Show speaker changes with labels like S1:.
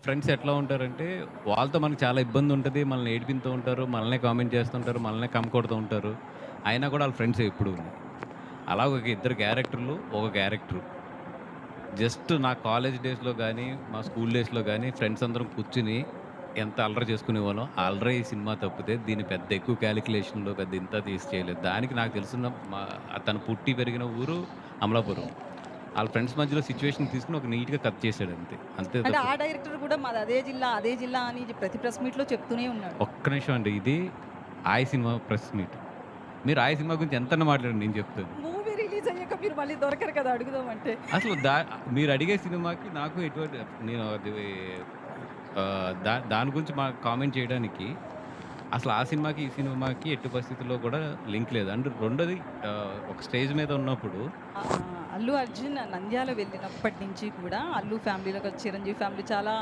S1: Friends ఎట్లా ఉంటారంటే, వాళ్ళతో మనకు చాలా ఇబ్బందుంటది. మనల్ని ఏడిపిస్తూ ఉంటారు. మనల్నే కామెంట్ చేస్తుంటారు. మనల్నే కొడుతూ ఉంటారు. అయినా కూడా ఆళ్ళ ఫ్రెండ్సే ఎప్పుడూని. అలా ఒక ఇద్దరు క్యారెక్టర్‌లు, ఒక క్యారెక్టరు. జస్ట్ నా కాలేజ్ డేస్‌లో గాని, మా స్కూల్ డేస్‌లో గాని ఫ్రెండ్స్ అందరం కూర్చొని ఎంత అల్లరి చేసుకునేవాళ్ళం. ఆ అల్లరే ఈ సినిమా తప్పితే దీన్ని పెద్ద ఎక్కువ కాలిక్యులేషన్‌లో పెద్ద ఇంత తీసి చేయలేదు. దానికి నాకు తెలిసిన తను పుట్టి పెరిగిన ఊరు అమలాపురం. ఆళ్ళ ఫ్రెండ్స్ మధ్యలో సిట్యుయేషన్ తీసుకొని ఒక నీట్‌గా కట్ చేసాడంతే. అంతే
S2: అంటే
S1: తప్ప
S2: ఆ డైరెక్టర్ కూడా మాది అదే జిల్లా అని ప్రతి ప్రెస్ మీట్‌లో చెప్తూనే ఉన్నాడు.
S1: ఒక్క నిమిషం అండి. ఇది 'ఆయ్' సినిమా ప్రెస్ మీట్. మీరు 'ఆయ్' సినిమా గురించి ఎంతన్నా మాట్లాడండి నేను చెప్తాను.
S2: మూవీ రిలీజ్ అయ్యాక మీరు మళ్ళీ దొరకరు కదా! అడుగుదామంటే.
S1: అసలు మీరడిగే సినిమాకి నాకు ఎటువంటి నేను అది దాని గురించి కామెంట్ చేయడానికి అసలు ఆ సినిమాకి, ఈ సినిమాకి ఎట్టి పరిస్థితుల్లో కూడా లింక్ లేదు. అండ్ రెండోది ఒక స్టేజ్ మీద ఉన్నప్పుడు
S2: అల్లు అర్జున్ నంద్యాల వెళ్ళినప్పటి నుంచి కూడా అల్లు ఫ్యామిలీలో చిరంజీవి ఫ్యామిలీ చాలా